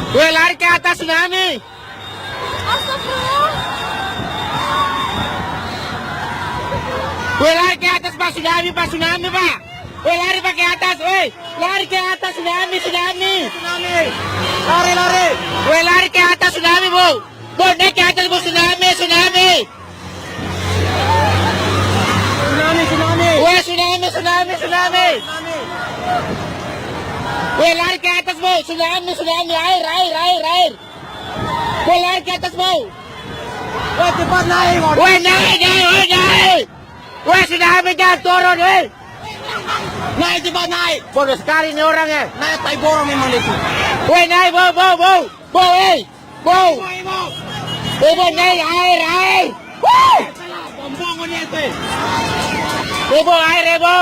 Woi, lari ke atas tsunami. Astagfirullah. Woi, lari ke atas Pak, tsunami Pak, tsunami Pak. Woi, lari Pak ke atas, woi. Lari ke atas tsunami, tsunami. Lari, lari. Woi, lari ke atas tsunami, Bu. Bu, naik ke atas Bu, tsunami, tsunami. Tsunami, tsunami. Woi, tsunami, tsunami, tsunami. Woi, lari ke atas Bu, tsunami, tsunami, air, air, air, air. Woi, lari ke atas Bu. Woi, cepat naik. Woi, naik, naik, woi, naik. Woi, tsunami jangan turun, woi. Naik, cepat naik. Bodoh sekali nih orangnya. Naik, tai borong memang itu. Woi, naik, Bu, Bu, Bu. Bu, woi. Bu. Ibu. Ibu, naik, air, air. Woi. Bombongan itu. Ibu, air, Ibu.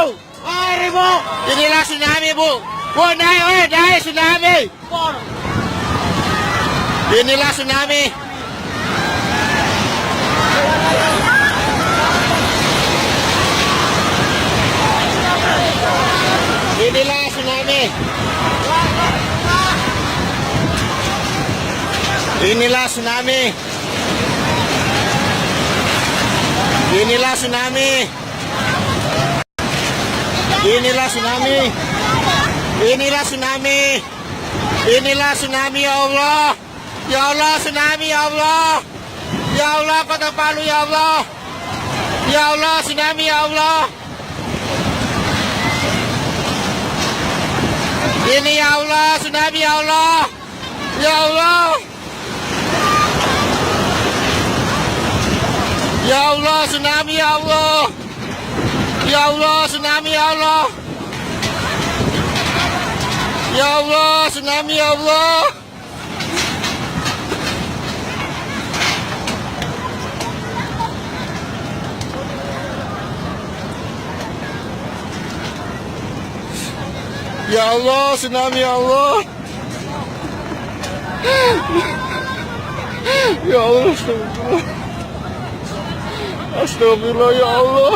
Air, ibu. Inilah tsunami, Bu. Bu, naik, woi, naik, tsunami. Inilah tsunami. Inilah tsunami. Inilah tsunami. Inilah tsunami. Inilah tsunami. Inilah tsunami. Inilah tsunami, ya Allah. Ya Allah, tsunami, ya Allah. Ya Allah, Kota Palu, ya Allah. Ya Allah, tsunami, ya Allah. Ini ya Allah, tsunami, ya Allah. Ya Allah. Ya Allah, tsunami, ya Allah. Ya Allah, tsunami, ya Allah. Ya Allah, tsunami, ya Allah. Ya Allah, tsunami, ya Allah. Ya Allah, astagfirullah. Astagfirullah, ya Allah.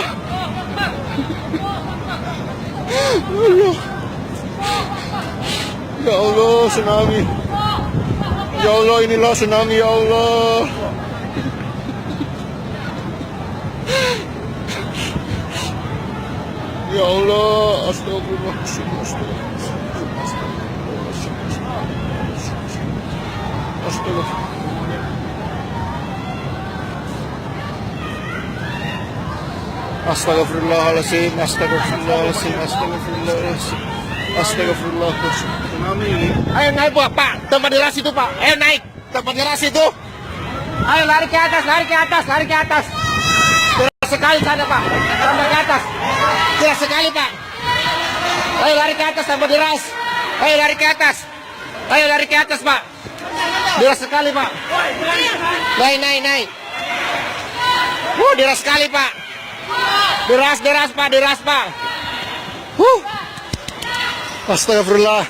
Ya Allah, tsunami. Ya Allah, inilah tsunami, ya Allah. Ya Allah, astagfirullah. Astagfirullah. Astagfirullahaladzim, astagfirullahaladzim, astagfirullahaladzim, astagfirullahaladzim. Tsunami ini. Ayo naik Pak, tempat di ras itu Pak. Ayo naik, tempat di ras itu. Ayo lari ke atas, lari ke atas, lari ke atas. Keras sekali sana Pak, sampai ke atas. Keras sekali Pak. Ayo lari ke atas, tempat di ras. Ayo lari ke atas. Ayo lari ke atas Pak. Deras sekali Pak. Naik, naik, naik. Deras sekali Pak. Deras, deras Pak, deras Pak. Astagfirullah.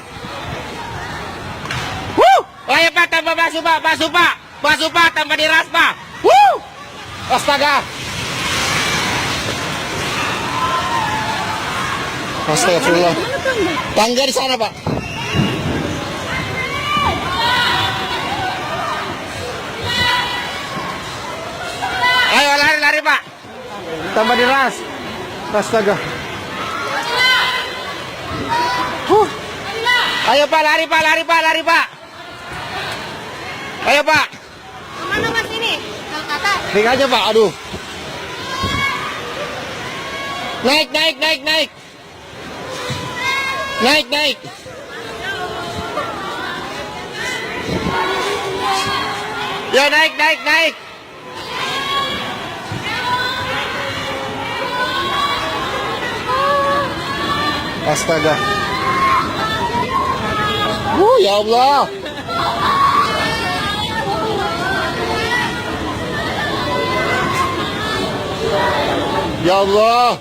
Ayo Pak, tambah basuh Pak, basuh Pak. Basuh Pak, tambah deras Pak. Astaga. Astagfirullah. Tangga di sana Pak. Ayo lari-lari Pak. Tambah deras. Astaga. Ayo Pak, lari Pak, lari Pak, lari Pak. Ayo Pak. Kemana Mas ini? Ke atas. Naik aja Pak, aduh. Naik, naik, naik, naik. Naik, naik. Yo, naik, naik, naik. Astaga. Ya Allah. Ya Allah.